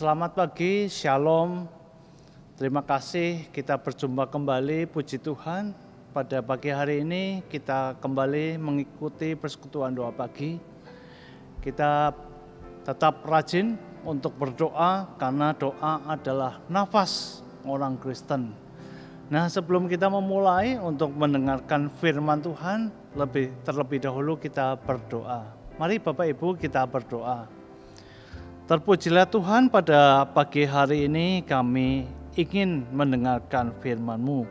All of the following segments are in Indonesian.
Selamat pagi, Shalom. Terima kasih kita berjumpa kembali, puji Tuhan. Pada pagi hari ini kita kembali mengikuti persekutuan doa pagi. Kita tetap rajin untuk berdoa karena doa adalah nafas orang Kristen. Nah, sebelum kita memulai untuk mendengarkan firman Tuhan, terlebih dahulu kita berdoa. Mari Bapak Ibu kita berdoa. Terpujilah Tuhan, pada pagi hari ini kami ingin mendengarkan firman-Mu.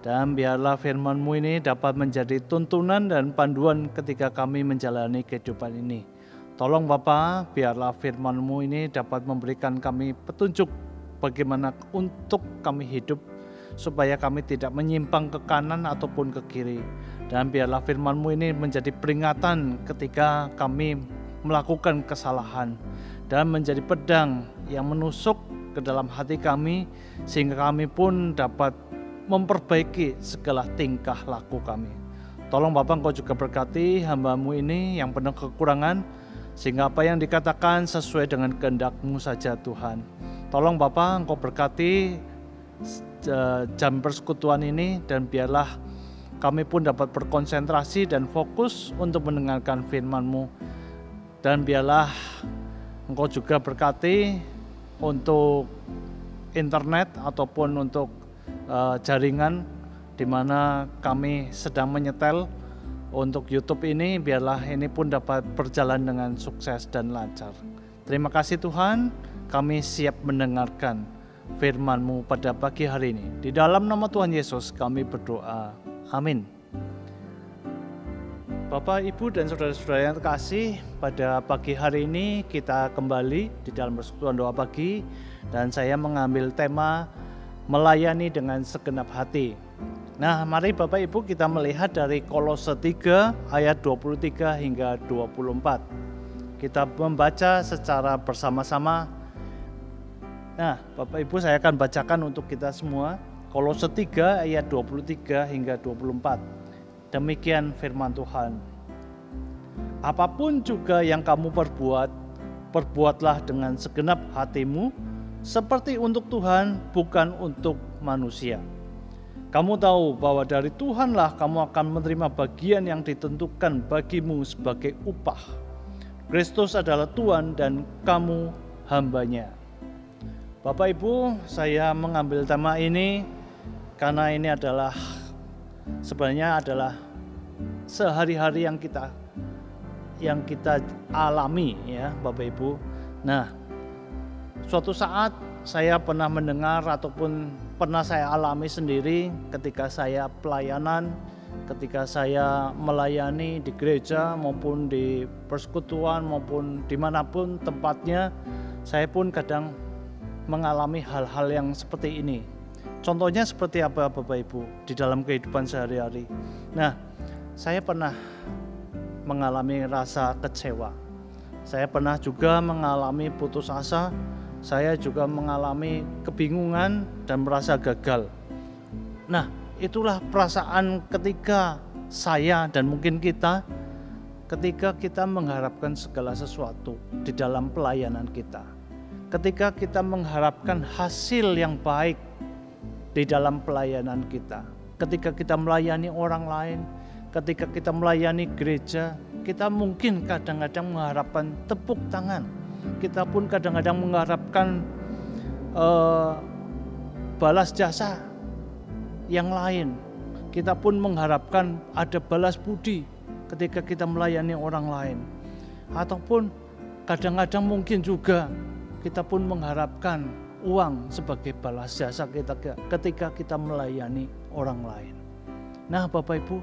Dan biarlah firman-Mu ini dapat menjadi tuntunan dan panduan ketika kami menjalani kehidupan ini. Tolong Bapa, biarlah firman-Mu ini dapat memberikan kami petunjuk bagaimana untuk kami hidup, supaya kami tidak menyimpang ke kanan ataupun ke kiri. Dan biarlah firman-Mu ini menjadi peringatan ketika kami melakukan kesalahan, dan menjadi pedang yang menusuk ke dalam hati kami, sehingga kami pun dapat memperbaiki segala tingkah laku kami. Tolong Bapak, Engkau juga berkati hamba-Mu ini yang penuh kekurangan, sehingga apa yang dikatakan sesuai dengan kehendak-Mu saja Tuhan. Tolong Bapak, Engkau berkati jam persekutuan ini, dan biarlah kami pun dapat berkonsentrasi dan fokus untuk mendengarkan firman-Mu. Dan biarlah Engkau juga berkati untuk internet ataupun untuk jaringan di mana kami sedang menyetel untuk YouTube ini, biarlah ini pun dapat berjalan dengan sukses dan lancar. Terima kasih Tuhan, kami siap mendengarkan firman-Mu pada pagi hari ini. Di dalam nama Tuhan Yesus kami berdoa. Amin. Bapak, Ibu, dan saudara-saudara yang terkasih, pada pagi hari ini kita kembali di dalam persekutuan doa pagi, dan saya mengambil tema melayani dengan segenap hati. Nah, mari Bapak Ibu kita melihat dari Kolose 3 ayat 23 hingga 24. Kita membaca secara bersama-sama. Nah, Bapak Ibu, saya akan bacakan untuk kita semua. Kolose 3 ayat 23 hingga 24. Demikian firman Tuhan. Apapun juga yang kamu perbuat, perbuatlah dengan segenap hatimu, seperti untuk Tuhan, bukan untuk manusia. Kamu tahu bahwa dari Tuhanlah kamu akan menerima bagian yang ditentukan bagimu sebagai upah. Kristus adalah Tuhan dan kamu hambanya. Bapak Ibu, saya mengambil tema ini karena ini sebenarnya adalah sehari-hari yang kita alami, ya Bapak Ibu. Nah, suatu saat saya pernah mendengar ataupun pernah saya alami sendiri ketika saya pelayanan, ketika saya melayani di gereja maupun di persekutuan maupun dimanapun tempatnya, saya pun kadang mengalami hal-hal yang seperti ini. Contohnya seperti apa Bapak Ibu di dalam kehidupan sehari-hari. Nah, saya pernah mengalami rasa kecewa. Saya pernah juga mengalami putus asa. Saya juga mengalami kebingungan dan merasa gagal. Nah, itulah perasaan ketika saya dan mungkin ketika kita mengharapkan segala sesuatu di dalam pelayanan kita. Ketika kita mengharapkan hasil yang baik di dalam pelayanan kita, ketika kita melayani orang lain, ketika kita melayani gereja, kita mungkin kadang-kadang mengharapkan tepuk tangan. Kita pun kadang-kadang mengharapkan balas jasa yang lain. Kita pun mengharapkan ada balas budi ketika kita melayani orang lain. Ataupun kadang-kadang mungkin juga kita pun mengharapkan uang sebagai balas jasa kita ketika kita melayani orang lain. Nah Bapak Ibu,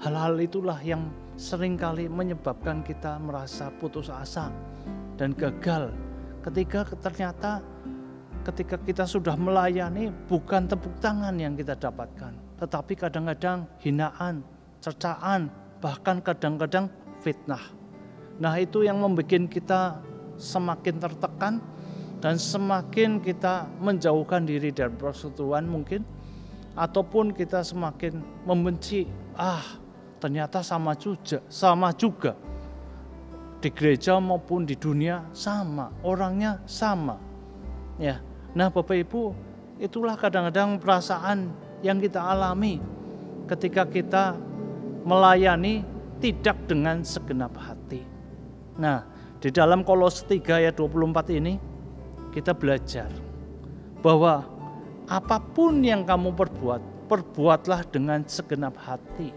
hal-hal itulah yang seringkali menyebabkan kita merasa putus asa dan gagal ketika ternyata ketika kita sudah melayani bukan tepuk tangan yang kita dapatkan, tetapi kadang-kadang hinaan, cercaan, bahkan kadang-kadang fitnah. Nah itu yang membuat kita semakin tertekan dan semakin kita menjauhkan diri dari persekutuan mungkin, ataupun kita semakin membenci. Ternyata sama juga di gereja maupun di dunia sama, orangnya sama. Ya. Nah, Bapak Ibu, itulah kadang-kadang perasaan yang kita alami ketika kita melayani tidak dengan segenap hati. Nah, di dalam Kolose 3 ayat 24 ini kita belajar bahwa apapun yang kamu perbuat, perbuatlah dengan segenap hati.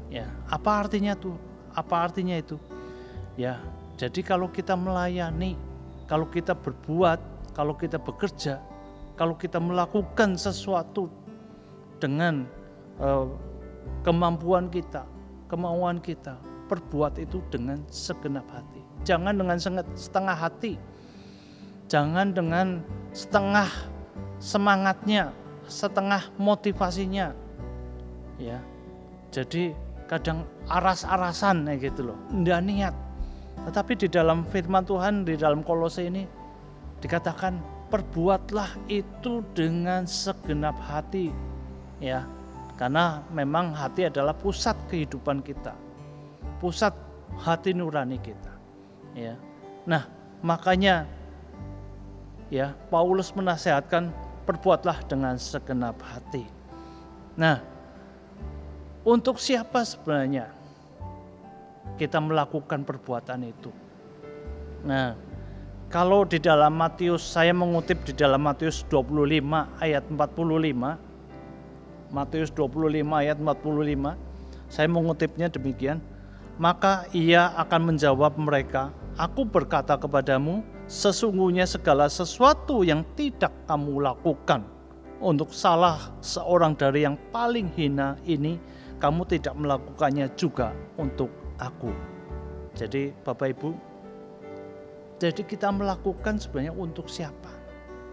Ya, apa artinya tuh? Apa artinya itu? Ya, jadi kalau kita melayani, kalau kita berbuat, kalau kita bekerja, kalau kita melakukan sesuatu dengan kemampuan kita, kemauan kita, perbuat itu dengan segenap hati. Jangan dengan setengah hati. Jangan dengan setengah semangatnya, setengah motivasinya. Ya. Jadi kadang aras-arasan gitu loh, enggak niat. Tetapi di dalam firman Tuhan, di dalam Kolose ini dikatakan perbuatlah itu dengan segenap hati. Ya. Karena memang hati adalah pusat kehidupan kita. Pusat hati nurani kita. Ya. Nah, makanya ya, Paulus menasihatkan perbuatlah dengan segenap hati. Nah, untuk siapa sebenarnya kita melakukan perbuatan itu? Nah, kalau di dalam Matius, saya mengutip di dalam Matius 25 ayat 45. Matius 25 ayat 45, saya mengutipnya demikian. Maka ia akan menjawab mereka, aku berkata kepadamu, sesungguhnya segala sesuatu yang tidak kamu lakukan untuk salah seorang dari yang paling hina ini, kamu tidak melakukannya juga untuk aku. Jadi Bapak Ibu, jadi kita melakukan sebenarnya untuk siapa?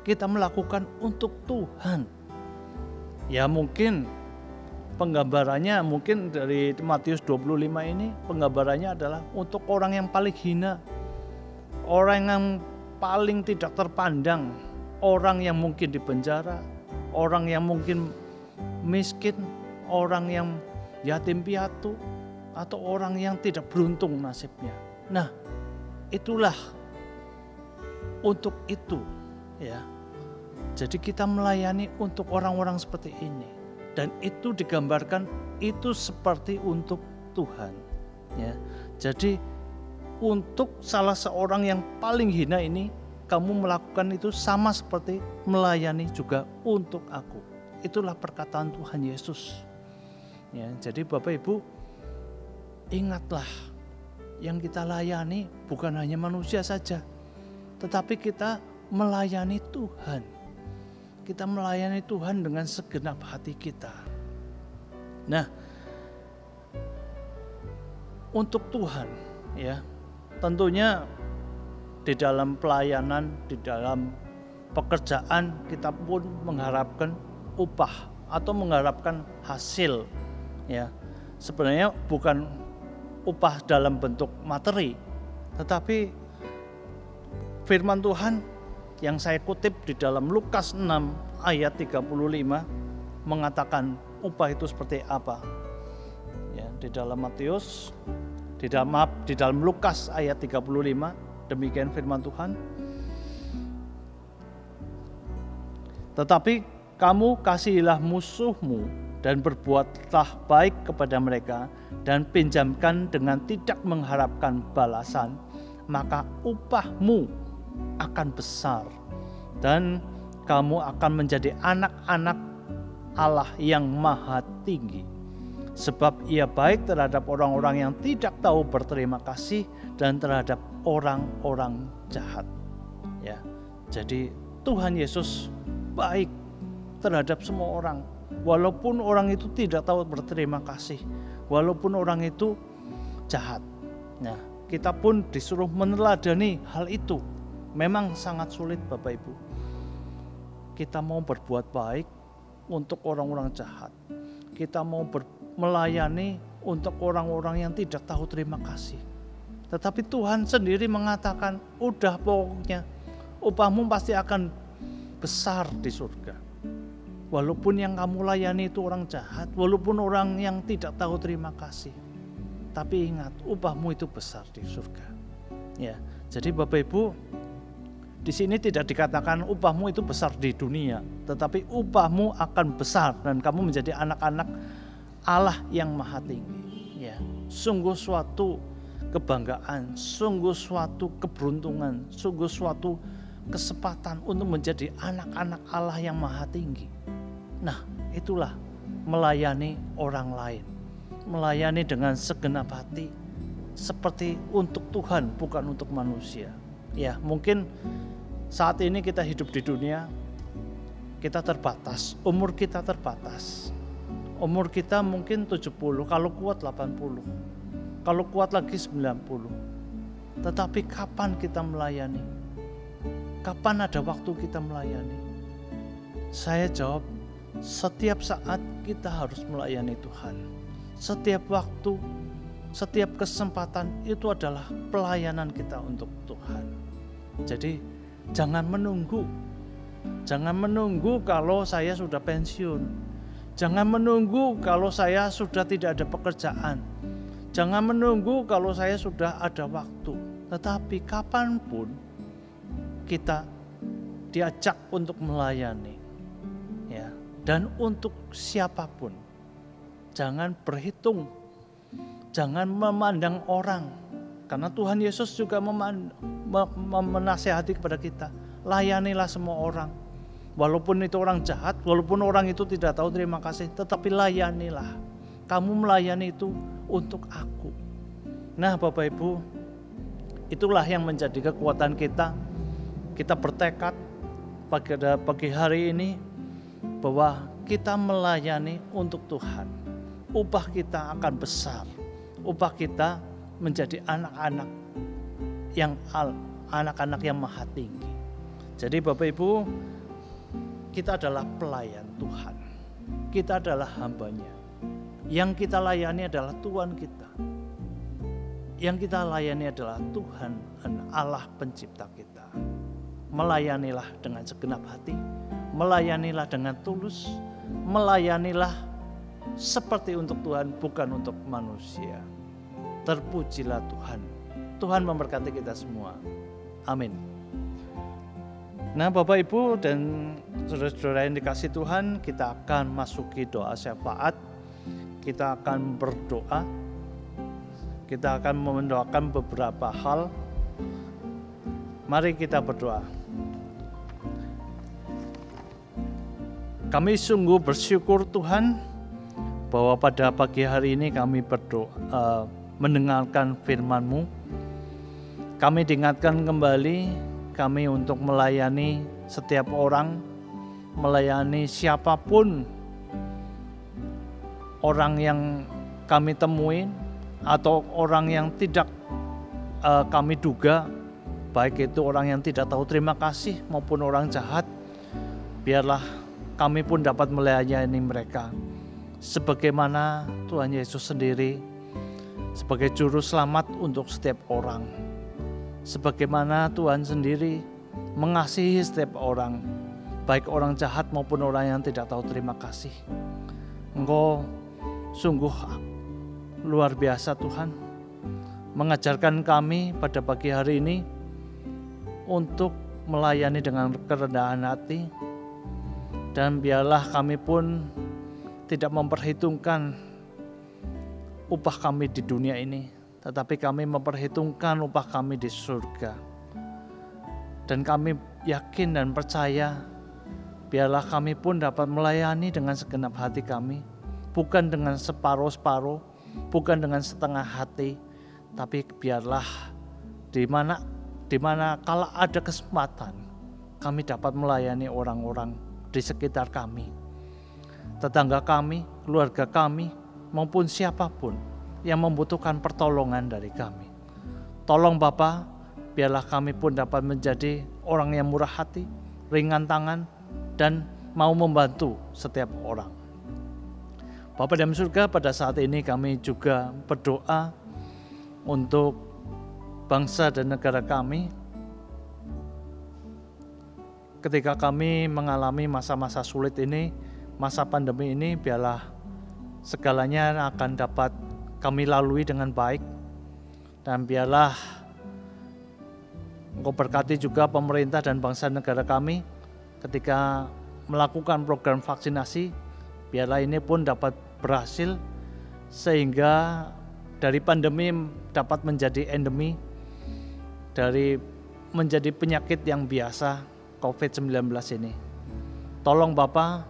Kita melakukan untuk Tuhan. Ya mungkin penggambarannya mungkin dari Matius 25 ini penggambarannya adalah untuk orang yang paling hina, orang yang paling tidak terpandang, orang yang mungkin di penjara, orang yang mungkin miskin, orang yang yatim piatu, atau orang yang tidak beruntung nasibnya. Nah, itulah untuk itu ya. Jadi kita melayani untuk orang-orang seperti ini. Dan itu digambarkan itu seperti untuk Tuhan. Ya. Jadi untuk salah seorang yang paling hina ini, kamu melakukan itu sama seperti melayani juga untuk aku. Itulah perkataan Tuhan Yesus. Ya, jadi Bapak Ibu, ingatlah yang kita layani bukan hanya manusia saja, tetapi kita melayani Tuhan. Kita melayani Tuhan dengan segenap hati kita. Nah, untuk Tuhan, ya, tentunya di dalam pelayanan, di dalam pekerjaan kita pun mengharapkan upah atau mengharapkan hasil. Ya, sebenarnya bukan upah dalam bentuk materi, tetapi firman Tuhan yang saya kutip di dalam Lukas 6 ayat 35 mengatakan upah itu seperti apa. Ya, di dalam Matius, di dalam Lukas ayat 35 demikian firman Tuhan. Tetapi kamu kasihilah musuhmu dan berbuatlah baik kepada mereka dan pinjamkan dengan tidak mengharapkan balasan, maka upahmu akan besar dan kamu akan menjadi anak-anak Allah yang maha tinggi. Sebab ia baik terhadap orang-orang yang tidak tahu berterima kasih dan terhadap orang-orang jahat. Ya, jadi Tuhan Yesus baik terhadap semua orang. Walaupun orang itu tidak tahu berterima kasih, walaupun orang itu jahat. Nah, kita pun disuruh meneladani hal itu. Memang sangat sulit Bapak Ibu. Kita mau berbuat baik untuk orang-orang jahat. Kita mau melayani untuk orang-orang yang tidak tahu terima kasih. Tetapi Tuhan sendiri mengatakan, udah pokoknya upahmu pasti akan besar di surga. Walaupun yang kamu layani itu orang jahat, walaupun orang yang tidak tahu terima kasih. Tapi ingat, upahmu itu besar di surga. Ya, jadi Bapak Ibu, Di sini tidak dikatakan upahmu itu besar di dunia, tetapi upahmu akan besar dan kamu menjadi anak-anak Allah yang maha tinggi. Ya, sungguh suatu kebanggaan, sungguh suatu keberuntungan, sungguh suatu kesempatan untuk menjadi anak-anak Allah yang maha tinggi. Nah, itulah melayani orang lain, melayani dengan segenap hati, seperti untuk Tuhan, bukan untuk manusia. Ya, mungkin saat ini kita hidup di dunia, kita terbatas, umur kita terbatas. Umur kita mungkin 70, kalau kuat 80, kalau kuat lagi 90. Tetapi kapan kita melayani? Kapan ada waktu kita melayani? Saya jawab, setiap saat kita harus melayani Tuhan. Setiap waktu, setiap kesempatan itu adalah pelayanan kita untuk Tuhan. Jadi jangan menunggu. Jangan menunggu kalau saya sudah pensiun. Jangan menunggu kalau saya sudah tidak ada pekerjaan. Jangan menunggu kalau saya sudah ada waktu. Tetapi kapanpun kita diajak untuk melayani. Ya, dan untuk siapapun. Jangan berhitung. Jangan memandang orang. Karena Tuhan Yesus juga menasihati kepada kita. Layanilah semua orang. Walaupun itu orang jahat, walaupun orang itu tidak tahu terima kasih, tetapi layanilah. Kamu melayani itu untuk aku. Nah Bapak Ibu, itulah yang menjadi kekuatan kita. Kita bertekad pada pagi hari ini bahwa kita melayani untuk Tuhan. Upah kita akan besar. Upah kita menjadi anak-anak yang maha tinggi. Jadi Bapak Ibu, kita adalah pelayan Tuhan. Kita adalah hambanya. Yang kita layani adalah Tuhan kita. Yang kita layani adalah Tuhan Allah pencipta kita. Melayanilah dengan segenap hati. Melayanilah dengan tulus. Melayanilah seperti untuk Tuhan, bukan untuk manusia. Terpujilah Tuhan. Tuhan memberkati kita semua. Amin. Nah Bapak Ibu dan saudara-saudara yang dikasih Tuhan, kita akan masuki doa syafaat. Kita akan berdoa. Kita akan mendoakan beberapa hal. Mari kita berdoa. Kami sungguh bersyukur Tuhan bahwa pada pagi hari ini kami berdoa, mendengarkan firman-Mu. Kami diingatkan kembali kami untuk melayani setiap orang, melayani siapapun orang yang kami temuin atau orang yang tidak kami duga, baik itu orang yang tidak tahu terima kasih maupun orang jahat. Biarlah kami pun dapat melayani mereka sebagaimana Tuhan Yesus sendiri sebagai juru selamat untuk setiap orang. Sebagaimana Tuhan sendiri mengasihi setiap orang, baik orang jahat maupun orang yang tidak tahu terima kasih. Engkau sungguh luar biasa Tuhan, mengajarkan kami pada pagi hari ini untuk melayani dengan kerendahan hati. Dan biarlah kami pun tidak memperhitungkan upah kami di dunia ini, tetapi kami memperhitungkan upah kami di surga. Dan kami yakin dan percaya, biarlah kami pun dapat melayani dengan segenap hati kami, bukan dengan separuh-separuh, bukan dengan setengah hati, tapi biarlah di mana kalau ada kesempatan, kami dapat melayani orang-orang di sekitar kami, tetangga kami, keluarga kami, maupun siapapun yang membutuhkan pertolongan dari kami. Tolong Bapa, biarlah kami pun dapat menjadi orang yang murah hati, ringan tangan, dan mau membantu setiap orang. Bapa dalam surga, pada saat ini kami juga berdoa untuk bangsa dan negara kami. Ketika kami mengalami masa-masa sulit ini, masa pandemi ini, biarlah segalanya akan dapat kami lalui dengan baik. Dan biarlah Engkau berkati juga pemerintah dan bangsa negara kami ketika melakukan program vaksinasi. Biarlah ini pun dapat berhasil sehingga dari pandemi dapat menjadi endemi, dari menjadi penyakit yang biasa COVID-19 ini. Tolong Bapa,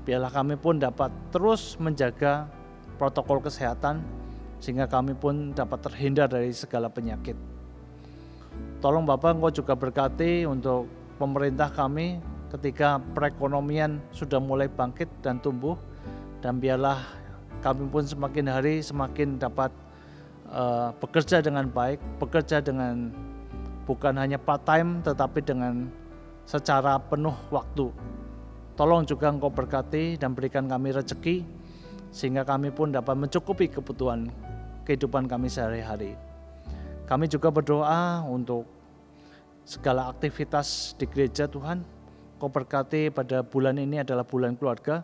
biarlah kami pun dapat terus menjaga protokol kesehatan sehingga kami pun dapat terhindar dari segala penyakit. Tolong Bapak, Engkau juga berkati untuk pemerintah kami ketika perekonomian sudah mulai bangkit dan tumbuh, dan biarlah kami pun semakin hari semakin dapat bekerja dengan baik, bekerja dengan bukan hanya part time tetapi dengan secara penuh waktu. Tolong juga Engkau berkati dan berikan kami rezeki sehingga kami pun dapat mencukupi kebutuhan kehidupan kami sehari-hari. Kami juga berdoa untuk segala aktivitas di gereja Tuhan. Kau berkati pada bulan ini adalah bulan keluarga.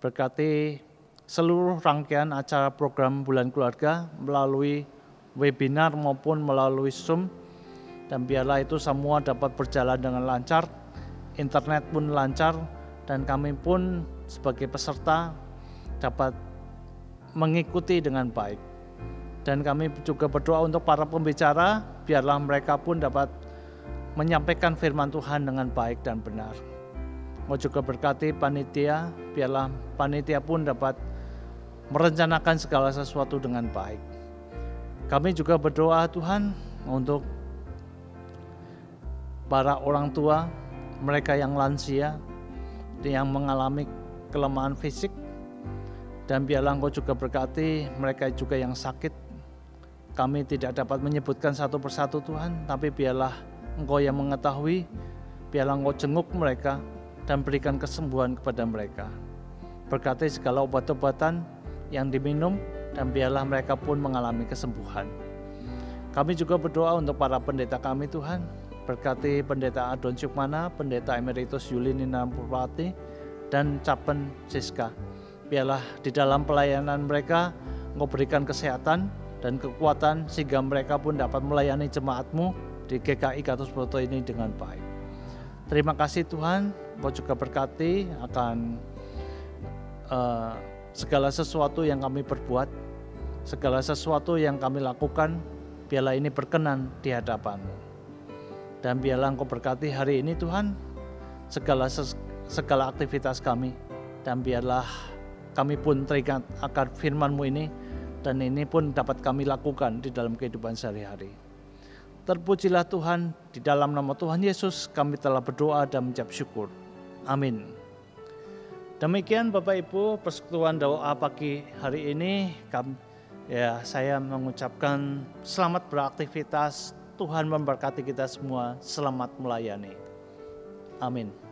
Berkati seluruh rangkaian acara program bulan keluarga melalui webinar maupun melalui Zoom. Dan biarlah itu semua dapat berjalan dengan lancar, internet pun lancar, dan kami pun sebagai peserta dapat mengikuti dengan baik. Dan kami juga berdoa untuk para pembicara, biarlah mereka pun dapat menyampaikan firman Tuhan dengan baik dan benar. Mau juga berkati panitia, biarlah panitia pun dapat merencanakan segala sesuatu dengan baik. Kami juga berdoa Tuhan untuk para orang tua, mereka yang lansia, yang mengalami kelemahan fisik, dan biarlah Engkau juga berkati mereka juga yang sakit. Kami tidak dapat menyebutkan satu persatu Tuhan, tapi biarlah Engkau yang mengetahui, biarlah Engkau jenguk mereka dan berikan kesembuhan kepada mereka. Berkati segala obat-obatan yang diminum dan biarlah mereka pun mengalami kesembuhan. Kami juga berdoa untuk para pendeta kami Tuhan, berkati pendeta Adon Sukmana, pendeta Emeritus Yulini Nampurwati, dan Capen Siska. Biarlah di dalam pelayanan mereka Engkau berikan kesehatan dan kekuatan sehingga mereka pun dapat melayani jemaat-Mu di GKI Gatot ini dengan baik. Terima kasih Tuhan, Engkau juga berkati akan segala sesuatu yang kami perbuat, segala sesuatu yang kami lakukan, biarlah ini berkenan di hadapan-Mu. Dan biarlah Engkau berkati hari ini Tuhan, segala aktivitas kami, dan biarlah kami pun teringat akan firman-Mu ini, dan ini pun dapat kami lakukan di dalam kehidupan sehari-hari. Terpujilah Tuhan, di dalam nama Tuhan Yesus kami telah berdoa dan mengucap syukur. Amin. Demikian Bapak Ibu persekutuan doa pagi hari ini. Saya mengucapkan selamat beraktivitas. Tuhan memberkati kita semua. Selamat melayani. Amin.